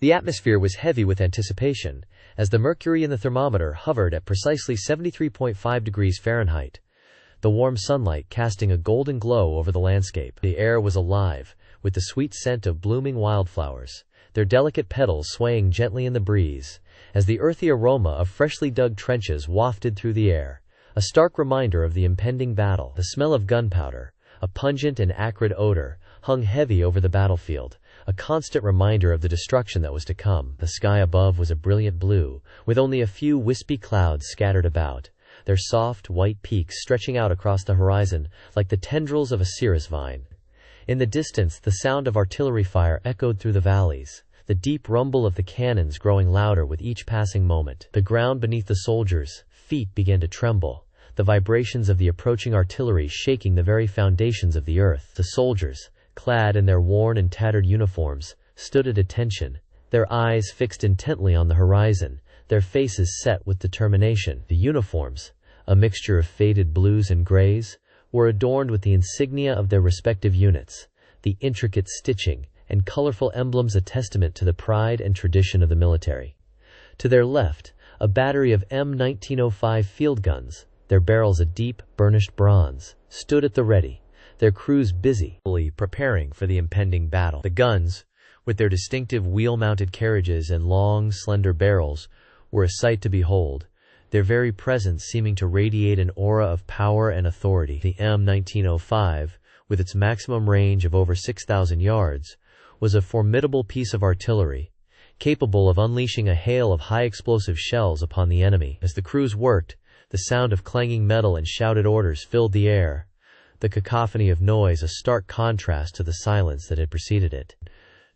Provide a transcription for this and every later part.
The atmosphere was heavy with anticipation, as the mercury in the thermometer hovered at precisely 73.5 degrees Fahrenheit, the warm sunlight casting a golden glow over the landscape. The air was alive with the sweet scent of blooming wildflowers, their delicate petals swaying gently in the breeze, as the earthy aroma of freshly dug trenches wafted through the air, a stark reminder of the impending battle. The smell of gunpowder, a pungent and acrid odor, hung heavy over the battlefield, a constant reminder of the destruction that was to come. The sky above was a brilliant blue, with only a few wispy clouds scattered about, their soft, white peaks stretching out across the horizon like the tendrils of a cirrus vine. In the distance, the sound of artillery fire echoed through the valleys, the deep rumble of the cannons growing louder with each passing moment. The ground beneath the soldiers' feet began to tremble, the vibrations of the approaching artillery shaking the very foundations of the earth. The soldiers, clad in their worn and tattered uniforms, stood at attention, their eyes fixed intently on the horizon, their faces set with determination. The uniforms, a mixture of faded blues and grays, were adorned with the insignia of their respective units, the intricate stitching and colorful emblems a testament to the pride and tradition of the military. To their left, a battery of M1905 field guns, their barrels a deep, burnished bronze, stood at the ready, their crews busy preparing for the impending battle. The guns, with their distinctive wheel-mounted carriages and long, slender barrels, were a sight to behold, their very presence seeming to radiate an aura of power and authority. The M1905, with its maximum range of over 6,000 yards, was a formidable piece of artillery, capable of unleashing a hail of high-explosive shells upon the enemy. As the crews worked, the sound of clanging metal and shouted orders filled the air, the cacophony of noise a stark contrast to the silence that had preceded it.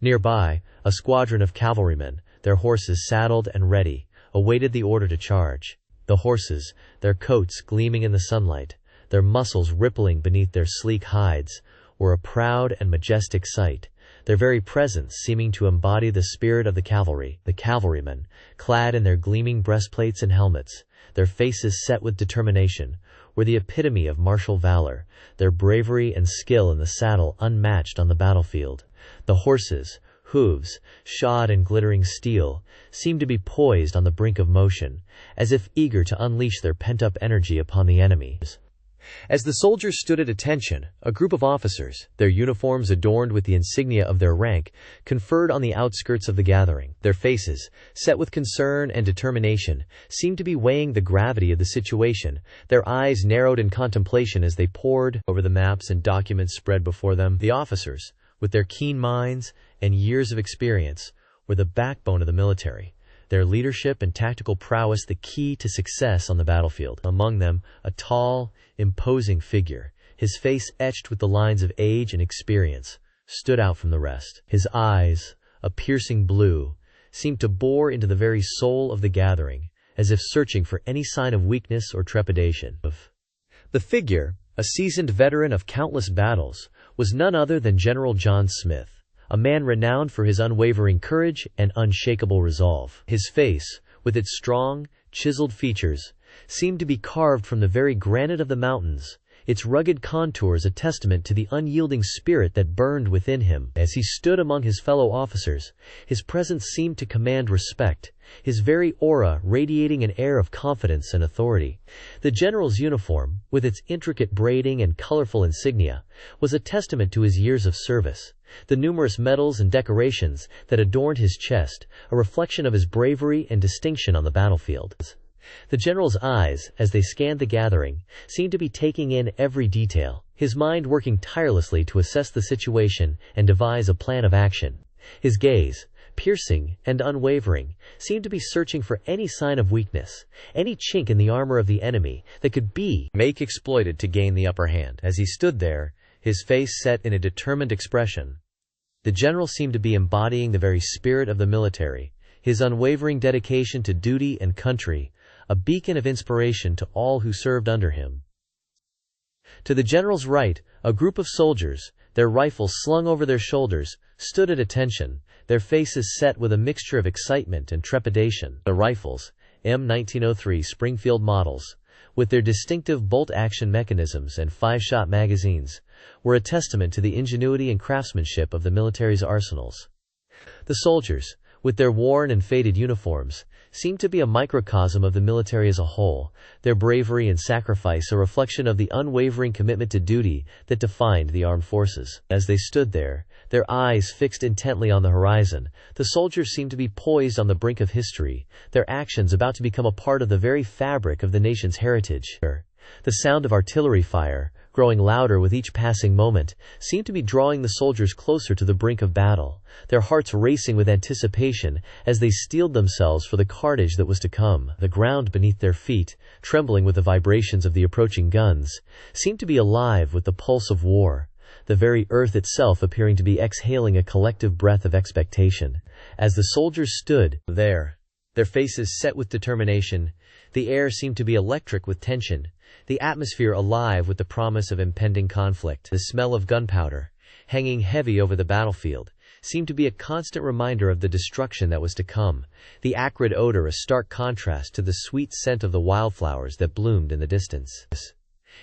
Nearby, a squadron of cavalrymen, their horses saddled and ready, awaited the order to charge. The horses, their coats gleaming in the sunlight, their muscles rippling beneath their sleek hides, were a proud and majestic sight, their very presence seeming to embody the spirit of the cavalry. The cavalrymen, clad in their gleaming breastplates and helmets, their faces set with determination, were the epitome of martial valor, their bravery and skill in the saddle unmatched on the battlefield. The horses, hooves, shod in glittering steel, seemed to be poised on the brink of motion, as if eager to unleash their pent-up energy upon the enemy. As the soldiers stood at attention, a group of officers, their uniforms adorned with the insignia of their rank, conferred on the outskirts of the gathering. Their faces, set with concern and determination, seemed to be weighing the gravity of the situation, their eyes narrowed in contemplation as they pored over the maps and documents spread before them. The officers, with their keen minds and years of experience, were the backbone of the military, their leadership and tactical prowess the key to success on the battlefield. Among them, a tall, imposing figure, his face etched with the lines of age and experience, stood out from the rest. His eyes, a piercing blue, seemed to bore into the very soul of the gathering, as if searching for any sign of weakness or trepidation. The figure, a seasoned veteran of countless battles, was none other than General John Smith, a man renowned for his unwavering courage and unshakable resolve. His face, with its strong, chiseled features, seemed to be carved from the very granite of the mountains, its rugged contours a testament to the unyielding spirit that burned within him. As he stood among his fellow officers, his presence seemed to command respect, his very aura radiating an air of confidence and authority. The general's uniform, with its intricate braiding and colorful insignia, was a testament to his years of service, the numerous medals and decorations that adorned his chest, a reflection of his bravery and distinction on the battlefield. The general's eyes, as they scanned the gathering, seemed to be taking in every detail, his mind working tirelessly to assess the situation and devise a plan of action. His gaze, piercing and unwavering, seemed to be searching for any sign of weakness, any chink in the armor of the enemy that could be exploited to gain the upper hand. As he stood there, his face set in a determined expression, the general seemed to be embodying the very spirit of the military, his unwavering dedication to duty and country, a beacon of inspiration to all who served under him. To the general's right, a group of soldiers, their rifles slung over their shoulders, stood at attention, their faces set with a mixture of excitement and trepidation. The rifles, M1903 Springfield models, with their distinctive bolt-action mechanisms and 5-shot magazines, were a testament to the ingenuity and craftsmanship of the military's arsenals. The soldiers, with their worn and faded uniforms, seemed to be a microcosm of the military as a whole, their bravery and sacrifice a reflection of the unwavering commitment to duty that defined the armed forces. As they stood there, their eyes fixed intently on the horizon, the soldiers seemed to be poised on the brink of history, their actions about to become a part of the very fabric of the nation's heritage. The sound of artillery fire, growing louder with each passing moment, seemed to be drawing the soldiers closer to the brink of battle, their hearts racing with anticipation as they steeled themselves for the carnage that was to come. The ground beneath their feet, trembling with the vibrations of the approaching guns, seemed to be alive with the pulse of war, the very earth itself appearing to be exhaling a collective breath of expectation. As the soldiers stood there, their faces set with determination, the air seemed to be electric with tension, the atmosphere alive with the promise of impending conflict. The smell of gunpowder, hanging heavy over the battlefield, seemed to be a constant reminder of the destruction that was to come, the acrid odor a stark contrast to the sweet scent of the wildflowers that bloomed in the distance.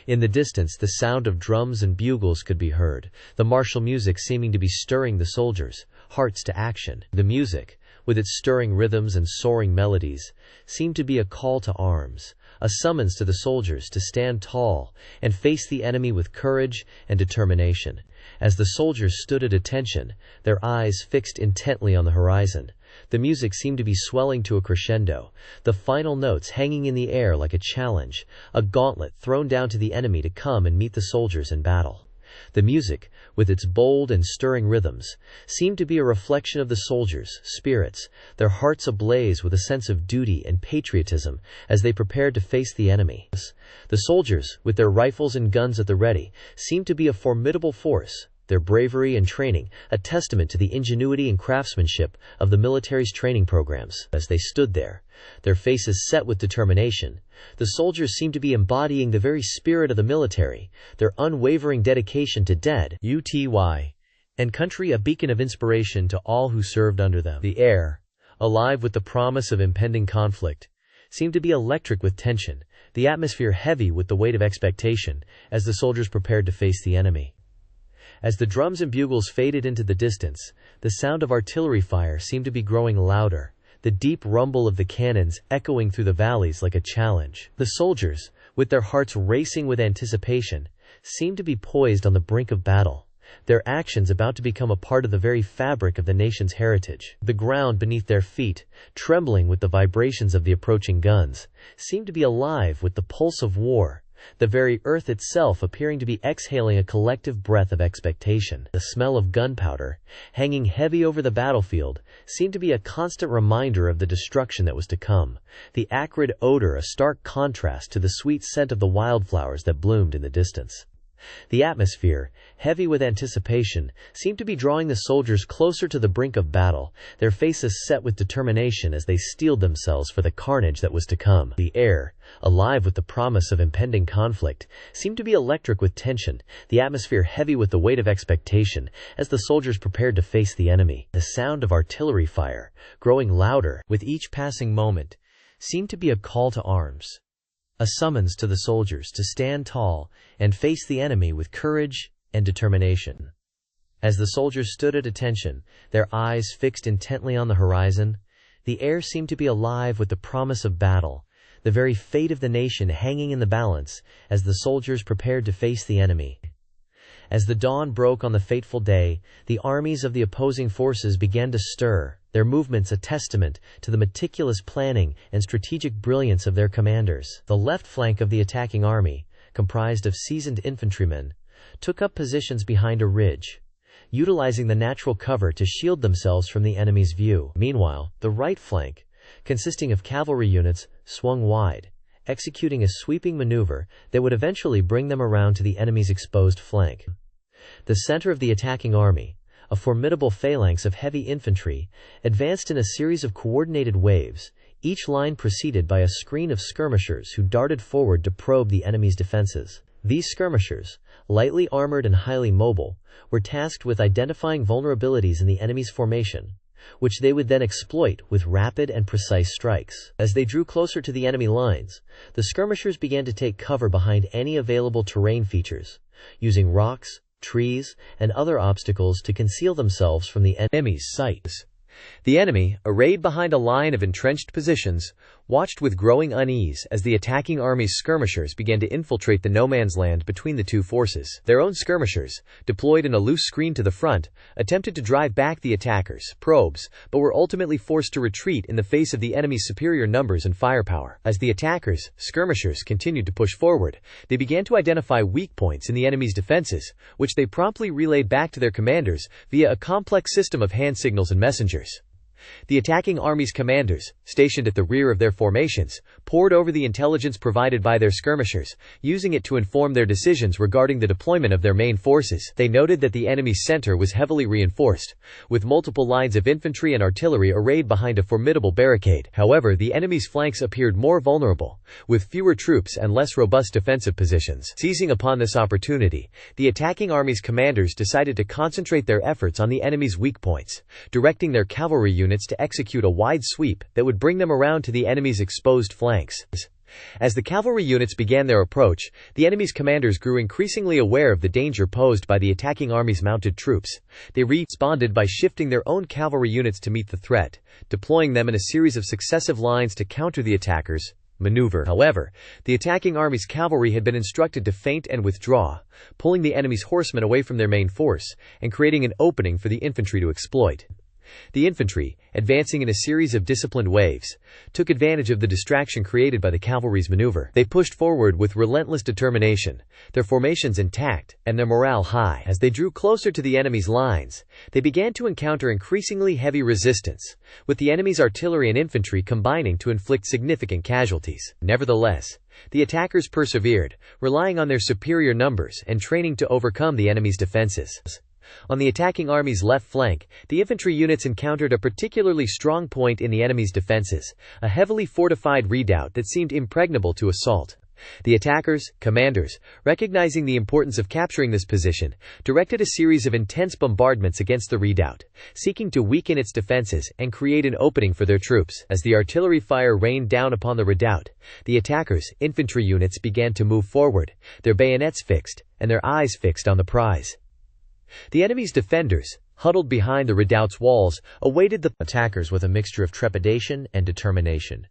In the distance, the sound of drums and bugles could be heard, the martial music seeming to be stirring the soldiers' hearts to action. The music, with its stirring rhythms and soaring melodies, seemed to be a call to arms, a summons to the soldiers to stand tall and face the enemy with courage and determination. As the soldiers stood at attention, their eyes fixed intently on the horizon, the music seemed to be swelling to a crescendo, the final notes hanging in the air like a challenge, a gauntlet thrown down to the enemy to come and meet the soldiers in battle. The music, with its bold and stirring rhythms, seemed to be a reflection of the soldiers' spirits, their hearts ablaze with a sense of duty and patriotism as they prepared to face the enemy. The soldiers, with their rifles and guns at the ready, seemed to be a formidable force, their bravery and training a testament to the ingenuity and craftsmanship of the military's training programs. As they stood there, their faces set with determination, the soldiers seemed to be embodying the very spirit of the military, their unwavering dedication to duty and country, a beacon of inspiration to all who served under them. The air, alive with the promise of impending conflict, seemed to be electric with tension, the atmosphere heavy with the weight of expectation, as the soldiers prepared to face the enemy. As the drums and bugles faded into the distance, the sound of artillery fire seemed to be growing louder, the deep rumble of the cannons echoing through the valleys like a challenge. The soldiers, with their hearts racing with anticipation, seemed to be poised on the brink of battle, their actions about to become a part of the very fabric of the nation's heritage. The ground beneath their feet, trembling with the vibrations of the approaching guns, seemed to be alive with the pulse of war, the very earth itself appearing to be exhaling a collective breath of expectation. The smell of gunpowder, hanging heavy over the battlefield, seemed to be a constant reminder of the destruction that was to come, the acrid odor a stark contrast to the sweet scent of the wildflowers that bloomed in the distance. The atmosphere, heavy with anticipation, seemed to be drawing the soldiers closer to the brink of battle, their faces set with determination as they steeled themselves for the carnage that was to come. The air, alive with the promise of impending conflict, seemed to be electric with tension, the atmosphere heavy with the weight of expectation, as the soldiers prepared to face the enemy. The sound of artillery fire, growing louder with each passing moment, seemed to be a call to arms, a summons to the soldiers to stand tall and face the enemy with courage and determination. As the soldiers stood at attention, their eyes fixed intently on the horizon, the air seemed to be alive with the promise of battle, the very fate of the nation hanging in the balance as the soldiers prepared to face the enemy. As the dawn broke on the fateful day, the armies of the opposing forces began to stir, their movements a testament to the meticulous planning and strategic brilliance of their commanders. The left flank of the attacking army, comprised of seasoned infantrymen, took up positions behind a ridge, utilizing the natural cover to shield themselves from the enemy's view. Meanwhile, the right flank, consisting of cavalry units, swung wide, executing a sweeping maneuver that would eventually bring them around to the enemy's exposed flank. The center of the attacking army, a formidable phalanx of heavy infantry, advanced in a series of coordinated waves, each line preceded by a screen of skirmishers who darted forward to probe the enemy's defenses. These skirmishers, lightly armored and highly mobile, were tasked with identifying vulnerabilities in the enemy's formation, which they would then exploit with rapid and precise strikes. As they drew closer to the enemy lines, the skirmishers began to take cover behind any available terrain features, using rocks, trees, and other obstacles to conceal themselves from the enemy's sight. The enemy, arrayed behind a line of entrenched positions, watched with growing unease as the attacking army's skirmishers began to infiltrate the no-man's land between the two forces. Their own skirmishers, deployed in a loose screen to the front, attempted to drive back the attackers' probes, but were ultimately forced to retreat in the face of the enemy's superior numbers and firepower. As the attackers' skirmishers continued to push forward, they began to identify weak points in the enemy's defenses, which they promptly relayed back to their commanders via a complex system of hand signals and messengers. The attacking army's commanders, stationed at the rear of their formations, pored over the intelligence provided by their skirmishers, using it to inform their decisions regarding the deployment of their main forces. They noted that the enemy's center was heavily reinforced, with multiple lines of infantry and artillery arrayed behind a formidable barricade. However, the enemy's flanks appeared more vulnerable, with fewer troops and less robust defensive positions. Seizing upon this opportunity, the attacking army's commanders decided to concentrate their efforts on the enemy's weak points, directing their cavalry units to execute a wide sweep that would bring them around to the enemy's exposed flanks. As the cavalry units began their approach, the enemy's commanders grew increasingly aware of the danger posed by the attacking army's mounted troops. They responded by shifting their own cavalry units to meet the threat, deploying them in a series of successive lines to counter the attackers' maneuver. However, the attacking army's cavalry had been instructed to feint and withdraw, pulling the enemy's horsemen away from their main force and creating an opening for the infantry to exploit. The infantry, advancing in a series of disciplined waves, took advantage of the distraction created by the cavalry's maneuver. They pushed forward with relentless determination, their formations intact and their morale high. As they drew closer to the enemy's lines, they began to encounter increasingly heavy resistance, with the enemy's artillery and infantry combining to inflict significant casualties. Nevertheless, the attackers persevered, relying on their superior numbers and training to overcome the enemy's defenses. On the attacking army's left flank, the infantry units encountered a particularly strong point in the enemy's defenses, a heavily fortified redoubt that seemed impregnable to assault. The attackers' commanders, recognizing the importance of capturing this position, directed a series of intense bombardments against the redoubt, seeking to weaken its defenses and create an opening for their troops. As the artillery fire rained down upon the redoubt, the attackers' infantry units began to move forward, their bayonets fixed and their eyes fixed on the prize. The enemy's defenders, huddled behind the redoubt's walls, awaited the attackers with a mixture of trepidation and determination.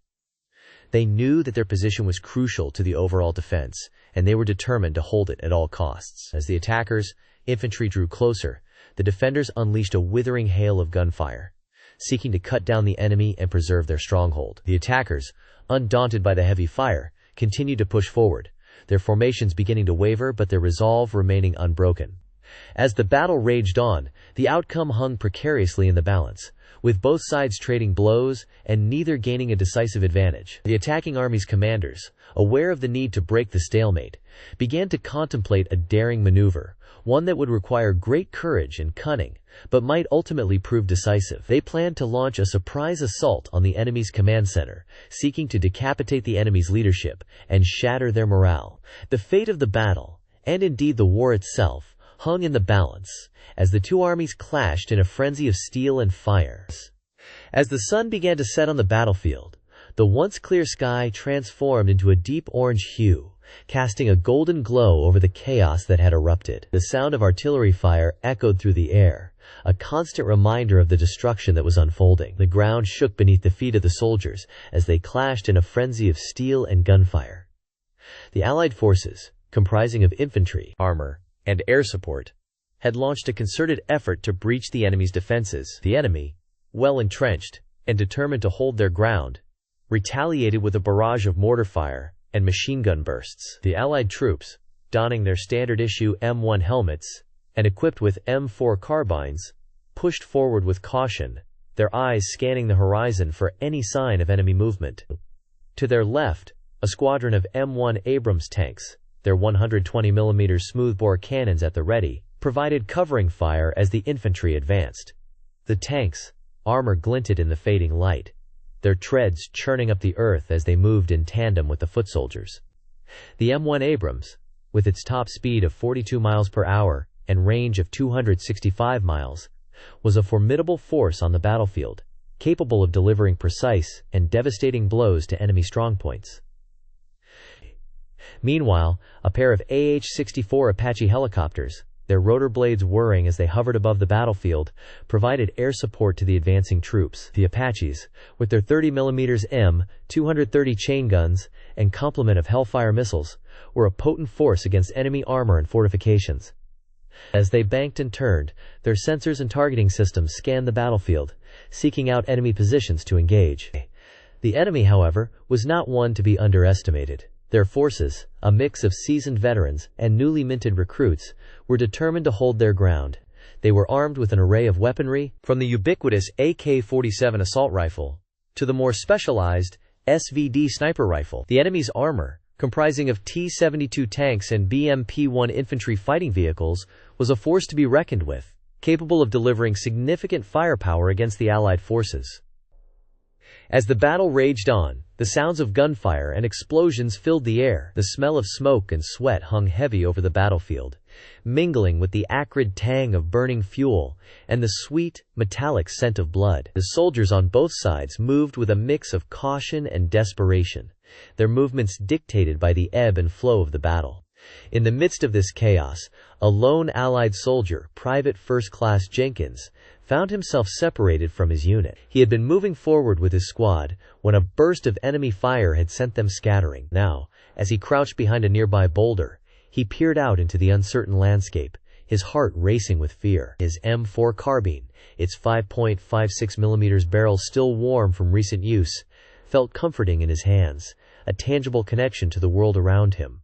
They knew that their position was crucial to the overall defense, and they were determined to hold it at all costs. As the attackers' infantry drew closer, the defenders unleashed a withering hail of gunfire, seeking to cut down the enemy and preserve their stronghold. The attackers, undaunted by the heavy fire, continued to push forward, their formations beginning to waver but their resolve remaining unbroken. As the battle raged on, the outcome hung precariously in the balance, with both sides trading blows and neither gaining a decisive advantage. The attacking army's commanders, aware of the need to break the stalemate, began to contemplate a daring maneuver, one that would require great courage and cunning, but might ultimately prove decisive. They planned to launch a surprise assault on the enemy's command center, seeking to decapitate the enemy's leadership and shatter their morale. The fate of the battle, and indeed the war itself, hung in the balance, as the two armies clashed in a frenzy of steel and fire. As the sun began to set on the battlefield, the once clear sky transformed into a deep orange hue, casting a golden glow over the chaos that had erupted. The sound of artillery fire echoed through the air, a constant reminder of the destruction that was unfolding. The ground shook beneath the feet of the soldiers as they clashed in a frenzy of steel and gunfire. The Allied forces, comprising of infantry, armor, and air support, had launched a concerted effort to breach the enemy's defenses. The enemy, well entrenched and determined to hold their ground, retaliated with a barrage of mortar fire and machine gun bursts. The Allied troops, donning their standard-issue M1 helmets and equipped with M4 carbines, pushed forward with caution, their eyes scanning the horizon for any sign of enemy movement. To their left, a squadron of M1 Abrams tanks, their 120mm smoothbore cannons at the ready, provided covering fire as the infantry advanced. The tanks' armor glinted in the fading light, their treads churning up the earth as they moved in tandem with the foot soldiers. The M1 Abrams, with its top speed of 42 miles per hour and range of 265 miles, was a formidable force on the battlefield, capable of delivering precise and devastating blows to enemy strongpoints. Meanwhile, a pair of AH-64 Apache helicopters, their rotor blades whirring as they hovered above the battlefield, provided air support to the advancing troops. The Apaches, with their 30mm M230 chain guns and complement of Hellfire missiles, were a potent force against enemy armor and fortifications. As they banked and turned, their sensors and targeting systems scanned the battlefield, seeking out enemy positions to engage. The enemy, however, was not one to be underestimated. Their forces, a mix of seasoned veterans and newly minted recruits, were determined to hold their ground. They were armed with an array of weaponry, from the ubiquitous AK-47 assault rifle to the more specialized SVD sniper rifle. The enemy's armor, comprising of T-72 tanks and BMP-1 infantry fighting vehicles, was a force to be reckoned with, capable of delivering significant firepower against the Allied forces. As the battle raged on, the sounds of gunfire and explosions filled the air. The smell of smoke and sweat hung heavy over the battlefield, mingling with the acrid tang of burning fuel and the sweet, metallic scent of blood. The soldiers on both sides moved with a mix of caution and desperation, their movements dictated by the ebb and flow of the battle. In the midst of this chaos, a lone Allied soldier, Private First Class Jenkins, found himself separated from his unit. He had been moving forward with his squad when a burst of enemy fire had sent them scattering. Now, as he crouched behind a nearby boulder, he peered out into the uncertain landscape, his heart racing with fear. His M4 carbine, its 5.56mm barrel still warm from recent use, felt comforting in his hands, a tangible connection to the world around him.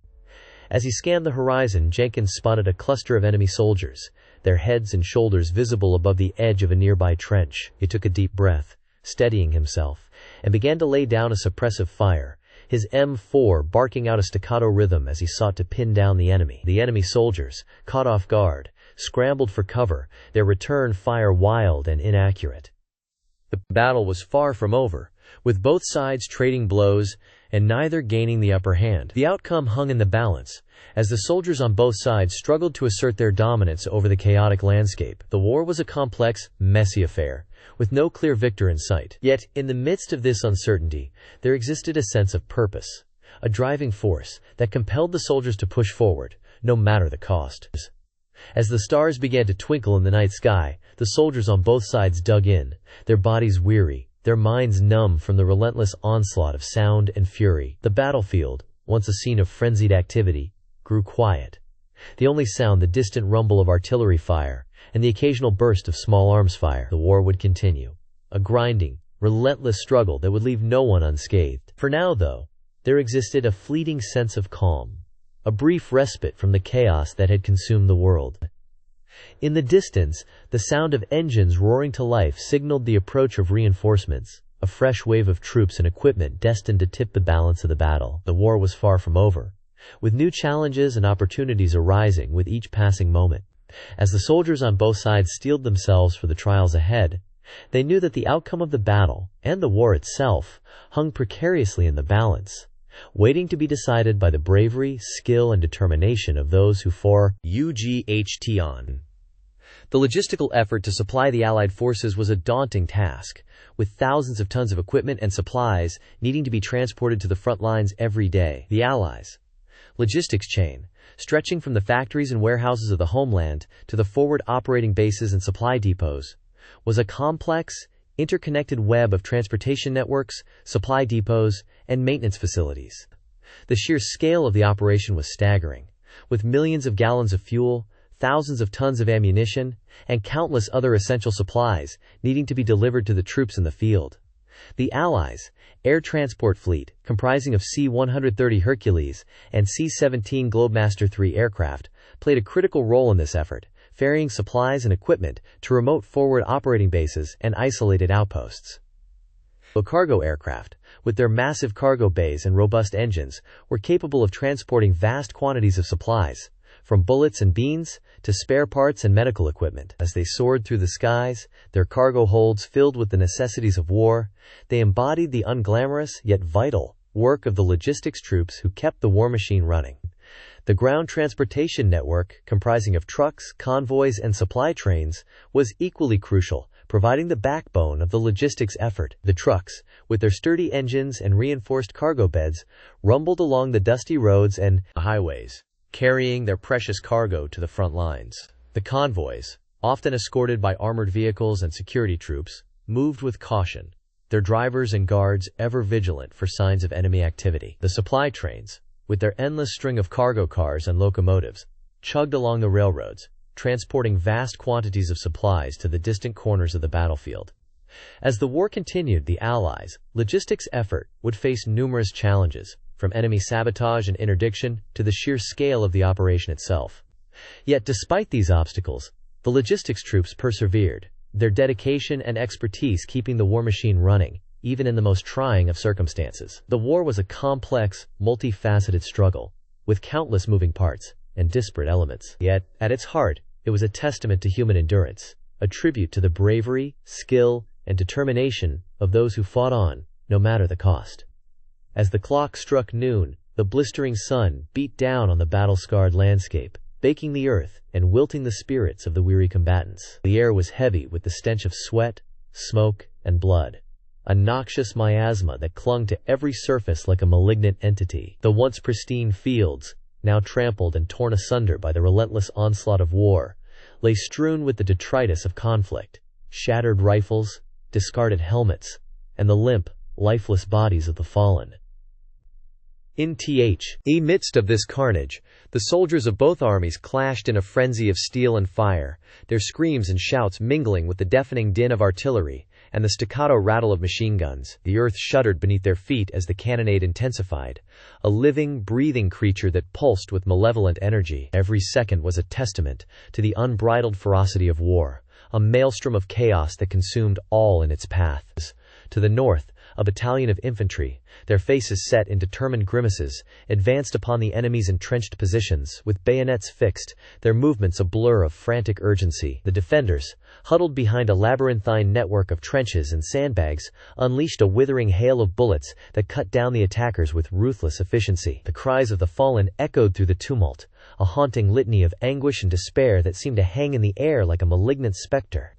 As he scanned the horizon, Jenkins spotted a cluster of enemy soldiers, their heads and shoulders visible above the edge of a nearby trench. He took a deep breath, steadying himself, and began to lay down a suppressive fire, his M4 barking out a staccato rhythm as he sought to pin down the enemy. The enemy soldiers, caught off guard, scrambled for cover, their return fire wild and inaccurate. The battle was far from over, with both sides trading blows and neither gaining the upper hand. The outcome hung in the balance, as the soldiers on both sides struggled to assert their dominance over the chaotic landscape. The war was a complex, messy affair, with no clear victor in sight. Yet, in the midst of this uncertainty, there existed a sense of purpose, a driving force that compelled the soldiers to push forward, no matter the cost. As the stars began to twinkle in the night sky, the soldiers on both sides dug in, their bodies weary, their minds numb from the relentless onslaught of sound and fury. The battlefield, once a scene of frenzied activity, grew quiet. The only sound, the distant rumble of artillery fire, and the occasional burst of small arms fire. The war would continue, a grinding, relentless struggle that would leave no one unscathed. For now, though, there existed a fleeting sense of calm, a brief respite from the chaos that had consumed the world. In the distance, the sound of engines roaring to life signaled the approach of reinforcements, a fresh wave of troops and equipment destined to tip the balance of the battle. The war was far from over, with new challenges and opportunities arising with each passing moment. As the soldiers on both sides steeled themselves for the trials ahead, they knew that the outcome of the battle, and the war itself, hung precariously in the balance, waiting to be decided by the bravery, skill, and determination of those who fought on. The logistical effort to supply the Allied forces was a daunting task, with thousands of tons of equipment and supplies needing to be transported to the front lines every day. The Allies' logistics chain, stretching from the factories and warehouses of the homeland to the forward operating bases and supply depots, was a complex, interconnected web of transportation networks, supply depots, and maintenance facilities. The sheer scale of the operation was staggering, with millions of gallons of fuel, thousands of tons of ammunition, and countless other essential supplies needing to be delivered to the troops in the field. The Allies' air transport fleet, comprising of C-130 Hercules and C-17 Globemaster III aircraft, played a critical role in this effort, ferrying supplies and equipment to remote forward operating bases and isolated outposts. The cargo aircraft, with their massive cargo bays and robust engines, were capable of transporting vast quantities of supplies, from bullets and beans to spare parts and medical equipment. As they soared through the skies, their cargo holds filled with the necessities of war, they embodied the unglamorous yet vital work of the logistics troops who kept the war machine running. The ground transportation network, comprising of trucks, convoys, and supply trains, was equally crucial, providing the backbone of the logistics effort. The trucks, with their sturdy engines and reinforced cargo beds, rumbled along the dusty roads and highways, carrying their precious cargo to the front lines. The convoys, often escorted by armored vehicles and security troops, moved with caution, their drivers and guards ever vigilant for signs of enemy activity. The supply trains, with their endless string of cargo cars and locomotives, chugged along the railroads, transporting vast quantities of supplies to the distant corners of the battlefield. As the war continued, the Allies' logistics effort would face numerous challenges, from enemy sabotage and interdiction to the sheer scale of the operation itself. Yet despite these obstacles, the logistics troops persevered, their dedication and expertise keeping the war machine running, even in the most trying of circumstances. The war was a complex, multifaceted struggle, with countless moving parts and disparate elements. Yet, at its heart, it was a testament to human endurance, a tribute to the bravery, skill, and determination of those who fought on, no matter the cost. As the clock struck noon, the blistering sun beat down on the battle-scarred landscape, baking the earth and wilting the spirits of the weary combatants. The air was heavy with the stench of sweat, smoke, and blood, a noxious miasma that clung to every surface like a malignant entity. The once pristine fields, now trampled and torn asunder by the relentless onslaught of war, lay strewn with the detritus of conflict, shattered rifles, discarded helmets, and the limp, lifeless bodies of the fallen. In the midst of this carnage, the soldiers of both armies clashed in a frenzy of steel and fire, their screams and shouts mingling with the deafening din of artillery and the staccato rattle of machine guns. The earth shuddered beneath their feet as the cannonade intensified, a living, breathing creature that pulsed with malevolent energy. Every second was a testament to the unbridled ferocity of war, a maelstrom of chaos that consumed all in its path. To the north, a battalion of infantry, their faces set in determined grimaces, advanced upon the enemy's entrenched positions, with bayonets fixed, their movements a blur of frantic urgency. The defenders, huddled behind a labyrinthine network of trenches and sandbags, unleashed a withering hail of bullets that cut down the attackers with ruthless efficiency. The cries of the fallen echoed through the tumult, a haunting litany of anguish and despair that seemed to hang in the air like a malignant specter.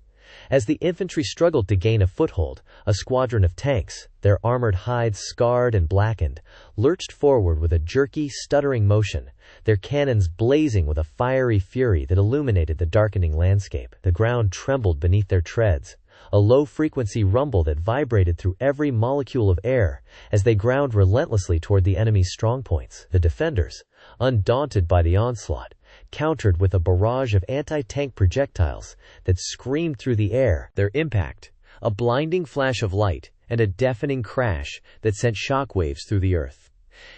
As the infantry struggled to gain a foothold, a squadron of tanks, their armored hides scarred and blackened, lurched forward with a jerky, stuttering motion, their cannons blazing with a fiery fury that illuminated the darkening landscape. The ground trembled beneath their treads, a low-frequency rumble that vibrated through every molecule of air as they ground relentlessly toward the enemy's strongpoints. The defenders, undaunted by the onslaught, countered with a barrage of anti-tank projectiles that screamed through the air, their impact, a blinding flash of light, and a deafening crash that sent shockwaves through the earth.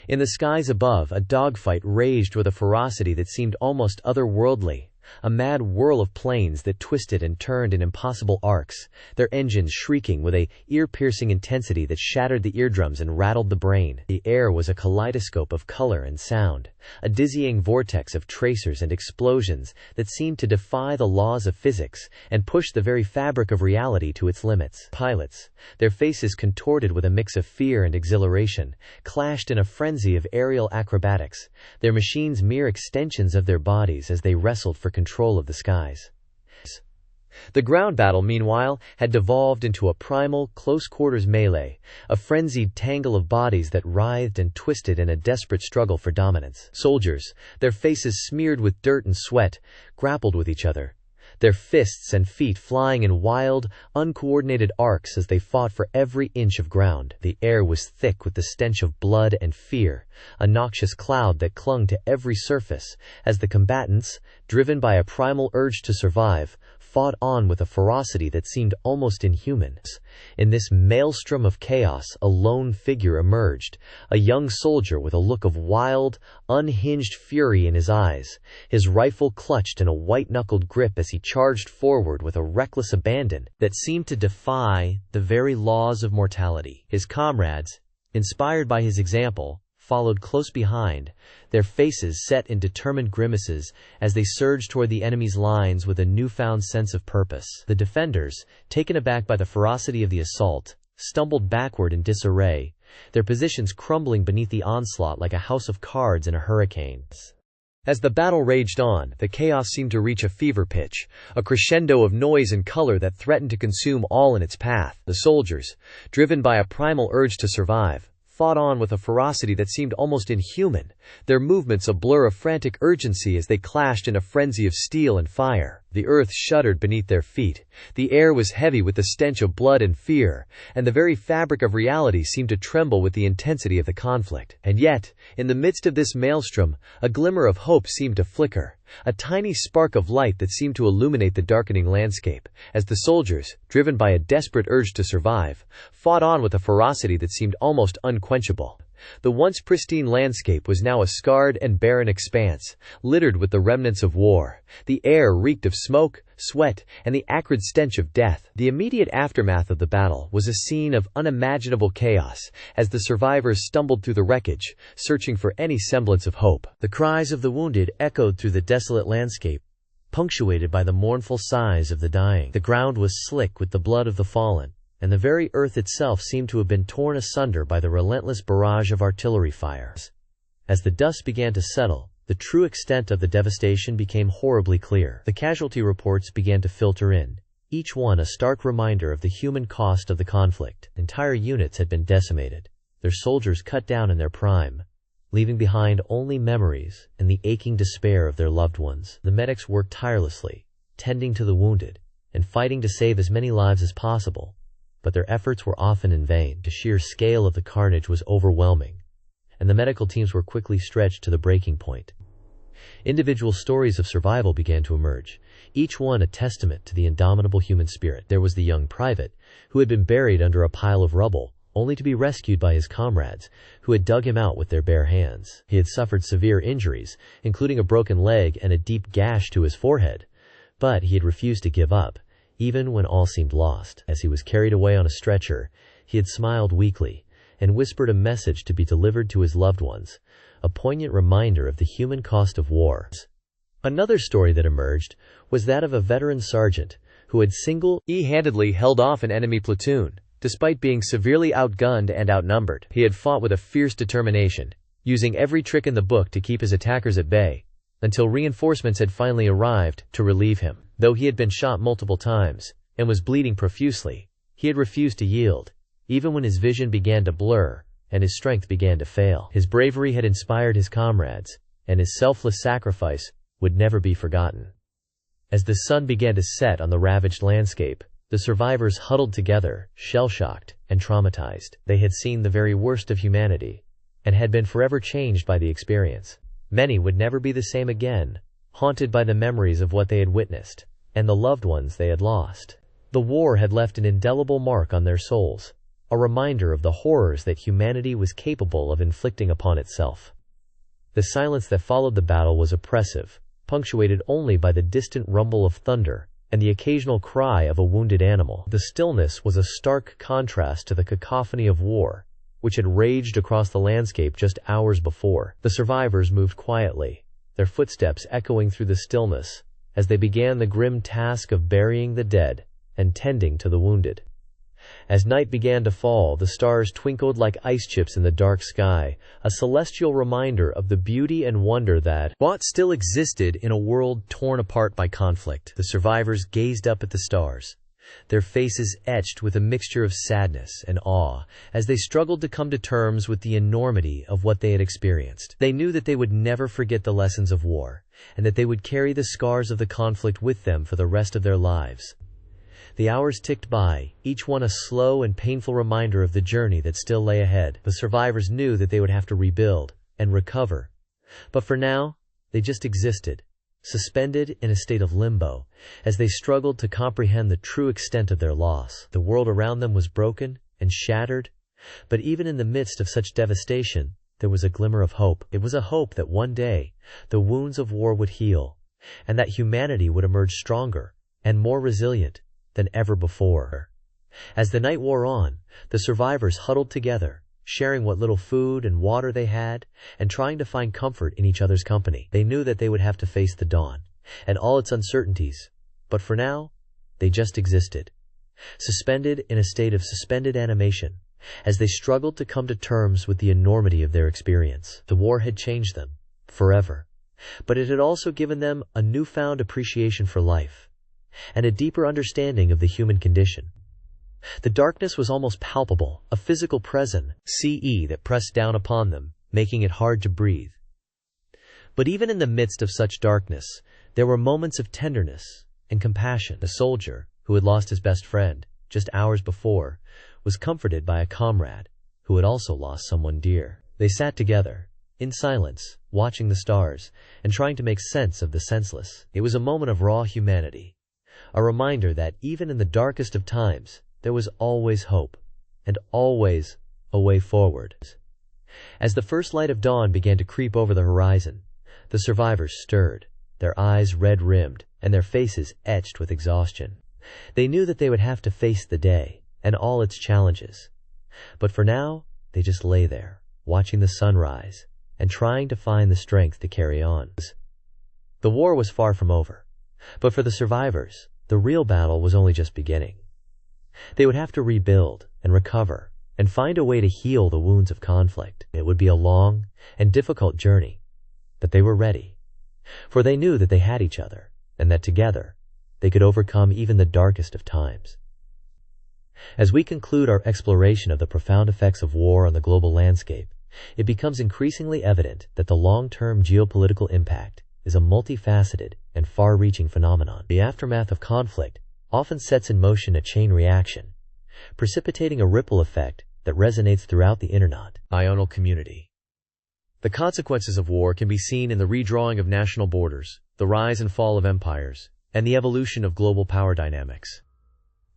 In the skies above, a dogfight raged with a ferocity that seemed almost otherworldly, a mad whirl of planes that twisted and turned in impossible arcs, their engines shrieking with a ear-piercing intensity that shattered the eardrums and rattled the brain. The air was a kaleidoscope of color and sound, a dizzying vortex of tracers and explosions that seemed to defy the laws of physics and push the very fabric of reality to its limits. Pilots, their faces contorted with a mix of fear and exhilaration, clashed in a frenzy of aerial acrobatics, their machines mere extensions of their bodies as they wrestled for control of the skies. The ground battle, meanwhile, had devolved into a primal, close-quarters melee, a frenzied tangle of bodies that writhed and twisted in a desperate struggle for dominance. Soldiers, their faces smeared with dirt and sweat, grappled with each other, their fists and feet flying in wild, uncoordinated arcs as they fought for every inch of ground. The air was thick with the stench of blood and fear, a noxious cloud that clung to every surface, as the combatants, driven by a primal urge to survive, fought on with a ferocity that seemed almost inhuman. In this maelstrom of chaos, a lone figure emerged, a young soldier with a look of wild, unhinged fury in his eyes, his rifle clutched in a white-knuckled grip as he charged forward with a reckless abandon that seemed to defy the very laws of mortality. His comrades, inspired by his example, followed close behind, their faces set in determined grimaces as they surged toward the enemy's lines with a newfound sense of purpose. The defenders, taken aback by the ferocity of the assault, stumbled backward in disarray, their positions crumbling beneath the onslaught like a house of cards in a hurricane. As the battle raged on, the chaos seemed to reach a fever pitch, a crescendo of noise and color that threatened to consume all in its path. The soldiers, driven by a primal urge to survive, fought on with a ferocity that seemed almost inhuman, their movements a blur of frantic urgency as they clashed in a frenzy of steel and fire. The earth shuddered beneath their feet, the air was heavy with the stench of blood and fear, and the very fabric of reality seemed to tremble with the intensity of the conflict. And yet, in the midst of this maelstrom, a glimmer of hope seemed to flicker, a tiny spark of light that seemed to illuminate the darkening landscape, as the soldiers, driven by a desperate urge to survive, fought on with a ferocity that seemed almost unquenchable. The once pristine landscape was now a scarred and barren expanse, littered with the remnants of war. The air reeked of smoke, sweat, and the acrid stench of death. The immediate aftermath of the battle was a scene of unimaginable chaos, as the survivors stumbled through the wreckage, searching for any semblance of hope. The cries of the wounded echoed through the desolate landscape, punctuated by the mournful sighs of the dying. The ground was slick with the blood of the fallen, and the very earth itself seemed to have been torn asunder by the relentless barrage of artillery fires. As the dust began to settle, the true extent of the devastation became horribly clear. The casualty reports began to filter in, each one a stark reminder of the human cost of the conflict. Entire units had been decimated, their soldiers cut down in their prime, leaving behind only memories and the aching despair of their loved ones. The medics worked tirelessly, tending to the wounded, and fighting to save as many lives as possible. But their efforts were often in vain. The sheer scale of the carnage was overwhelming, and the medical teams were quickly stretched to the breaking point. Individual stories of survival began to emerge, each one a testament to the indomitable human spirit. There was the young private, who had been buried under a pile of rubble, only to be rescued by his comrades, who had dug him out with their bare hands. He had suffered severe injuries, including a broken leg and a deep gash to his forehead, but he had refused to give up, even when all seemed lost. As he was carried away on a stretcher, he had smiled weakly and whispered a message to be delivered to his loved ones, a poignant reminder of the human cost of war. Another story that emerged was that of a veteran sergeant who had single-handedly held off an enemy platoon, despite being severely outgunned and outnumbered. He had fought with a fierce determination, using every trick in the book to keep his attackers at bay, until reinforcements had finally arrived to relieve him. Though he had been shot multiple times and was bleeding profusely, he had refused to yield, even when his vision began to blur and his strength began to fail. His bravery had inspired his comrades, and his selfless sacrifice would never be forgotten. As the sun began to set on the ravaged landscape, the survivors huddled together, shell-shocked and traumatized. They had seen the very worst of humanity, and had been forever changed by the experience. Many would never be the same again, haunted by the memories of what they had witnessed, and the loved ones they had lost. The war had left an indelible mark on their souls, a reminder of the horrors that humanity was capable of inflicting upon itself. The silence that followed the battle was oppressive, punctuated only by the distant rumble of thunder and the occasional cry of a wounded animal. The stillness was a stark contrast to the cacophony of war, which had raged across the landscape just hours before. The survivors moved quietly, their footsteps echoing through the stillness, as they began the grim task of burying the dead and tending to the wounded. As night began to fall, the stars twinkled like ice chips in the dark sky, a celestial reminder of the beauty and wonder that still existed in a world torn apart by conflict. The survivors gazed up at the stars, their faces etched with a mixture of sadness and awe, as they struggled to come to terms with the enormity of what they had experienced. They knew that they would never forget the lessons of war, and that they would carry the scars of the conflict with them for the rest of their lives. The hours ticked by, each one a slow and painful reminder of the journey that still lay ahead. The survivors knew that they would have to rebuild and recover, but for now, they just existed, suspended in a state of limbo, as they struggled to comprehend the true extent of their loss. The world around them was broken and shattered, but even in the midst of such devastation, there was a glimmer of hope. It was a hope that one day, the wounds of war would heal, and that humanity would emerge stronger and more resilient than ever before. As the night wore on, the survivors huddled together, sharing what little food and water they had, and trying to find comfort in each other's company. They knew that they would have to face the dawn and all its uncertainties, but for now, they just existed, suspended in a state of suspended animation, as they struggled to come to terms with the enormity of their experience. The war had changed them forever, but it had also given them a newfound appreciation for life and a deeper understanding of the human condition. The darkness was almost palpable, a physical presence that pressed down upon them, making it hard to breathe. But even in the midst of such darkness, there were moments of tenderness and compassion. A soldier, who had lost his best friend just hours before, was comforted by a comrade who had also lost someone dear. They sat together, in silence, watching the stars, and trying to make sense of the senseless. It was a moment of raw humanity, a reminder that even in the darkest of times, there was always hope, and always a way forward. As the first light of dawn began to creep over the horizon, the survivors stirred, their eyes red-rimmed, and their faces etched with exhaustion. They knew that they would have to face the day, and all its challenges. But for now, they just lay there, watching the sun rise, and trying to find the strength to carry on. The war was far from over, but for the survivors, the real battle was only just beginning. They would have to rebuild and recover, and find a way to heal the wounds of conflict. It would be a long and difficult journey, but they were ready, for they knew that they had each other, and that together, they could overcome even the darkest of times. As we conclude our exploration of the profound effects of war on the global landscape, it becomes increasingly evident that the long-term geopolitical impact is a multifaceted and far-reaching phenomenon. The aftermath of conflict often sets in motion a chain reaction, precipitating a ripple effect that resonates throughout the international community. The consequences of war can be seen in the redrawing of national borders, the rise and fall of empires, and the evolution of global power dynamics.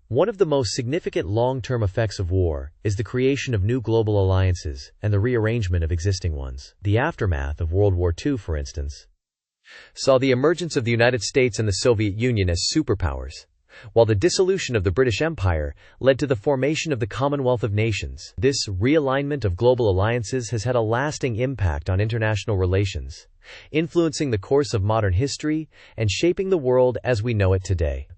One of the most significant long-term effects of war is the creation of new global alliances and the rearrangement of existing ones. The aftermath of World War II, for instance, saw the emergence of the United States and the Soviet Union as superpowers, while the dissolution of the British Empire led to the formation of the Commonwealth of Nations. This realignment of global alliances has had a lasting impact on international relations, influencing the course of modern history and shaping the world as we know it today.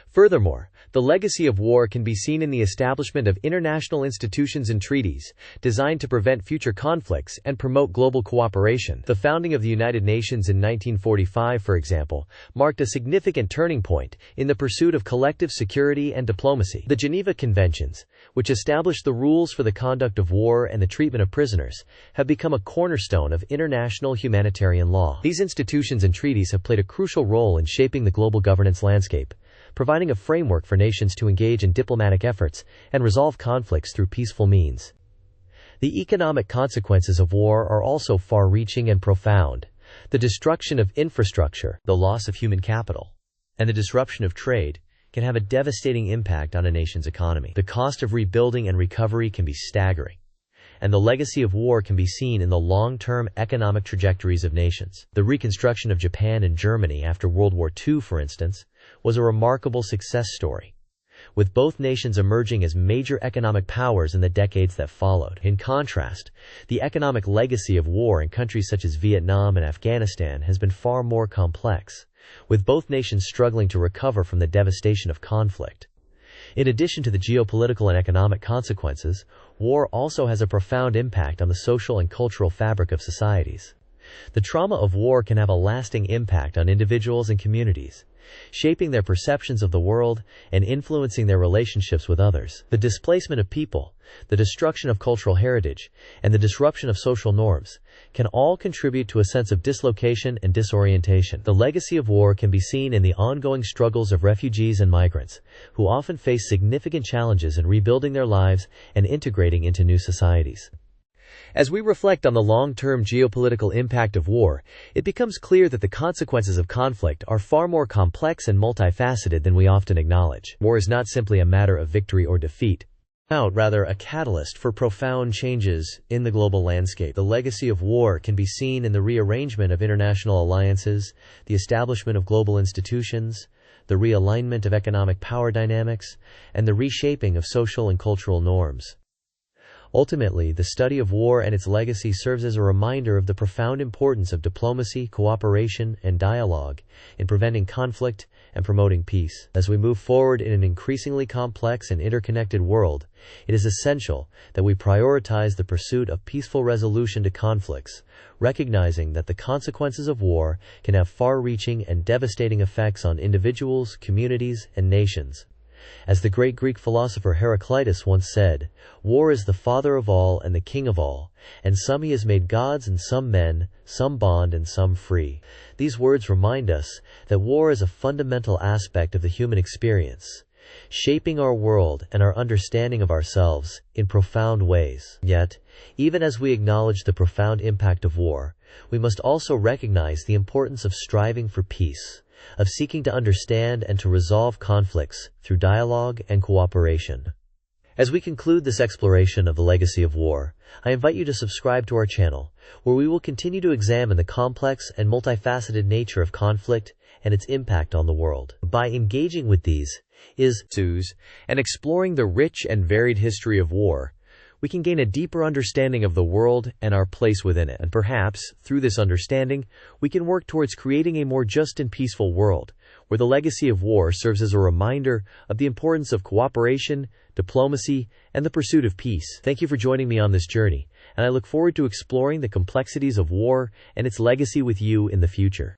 Furthermore, the legacy of war can be seen in the establishment of international institutions and treaties designed to prevent future conflicts and promote global cooperation. The founding of the United Nations in 1945, for example, marked a significant turning point in the pursuit of collective security and diplomacy. The Geneva Conventions, which established the rules for the conduct of war and the treatment of prisoners, have become a cornerstone of international humanitarian law. These institutions and treaties have played a crucial role in shaping the global governance landscape, providing a framework for nations to engage in diplomatic efforts and resolve conflicts through peaceful means. The economic consequences of war are also far-reaching and profound. The destruction of infrastructure, the loss of human capital, and the disruption of trade can have a devastating impact on a nation's economy. The cost of rebuilding and recovery can be staggering, and the legacy of war can be seen in the long-term economic trajectories of nations. The reconstruction of Japan and Germany after World War II, for instance, was a remarkable success story, with both nations emerging as major economic powers in the decades that followed. In contrast, the economic legacy of war in countries such as Vietnam and Afghanistan has been far more complex, with both nations struggling to recover from the devastation of conflict. In addition to the geopolitical and economic consequences, war also has a profound impact on the social and cultural fabric of societies. The trauma of war can have a lasting impact on individuals and communities, shaping their perceptions of the world and influencing their relationships with others. The displacement of people, the destruction of cultural heritage, and the disruption of social norms can all contribute to a sense of dislocation and disorientation. The legacy of war can be seen in the ongoing struggles of refugees and migrants, who often face significant challenges in rebuilding their lives and integrating into new societies. As we reflect on the long-term geopolitical impact of war, it becomes clear that the consequences of conflict are far more complex and multifaceted than we often acknowledge. War is not simply a matter of victory or defeat, rather a catalyst for profound changes in the global landscape. The legacy of war can be seen in the rearrangement of international alliances, the establishment of global institutions, the realignment of economic power dynamics, and the reshaping of social and cultural norms. Ultimately, the study of war and its legacy serves as a reminder of the profound importance of diplomacy, cooperation, and dialogue in preventing conflict and promoting peace. As we move forward in an increasingly complex and interconnected world, it is essential that we prioritize the pursuit of peaceful resolution to conflicts, recognizing that the consequences of war can have far-reaching and devastating effects on individuals, communities, and nations. As the great Greek philosopher Heraclitus once said, "War is the father of all and the king of all, and some he has made gods and some men, some bond and some free." These words remind us that war is a fundamental aspect of the human experience, shaping our world and our understanding of ourselves in profound ways. Yet, even as we acknowledge the profound impact of war, we must also recognize the importance of striving for peace, of seeking to understand and to resolve conflicts through dialogue and cooperation. As we conclude this exploration of the legacy of war, I invite you to subscribe to our channel, where we will continue to examine the complex and multifaceted nature of conflict and its impact on the world. By engaging with these issues and exploring the rich and varied history of war, we can gain a deeper understanding of the world and our place within it. And perhaps, through this understanding, we can work towards creating a more just and peaceful world, where the legacy of war serves as a reminder of the importance of cooperation, diplomacy, and the pursuit of peace. Thank you for joining me on this journey, and I look forward to exploring the complexities of war and its legacy with you in the future.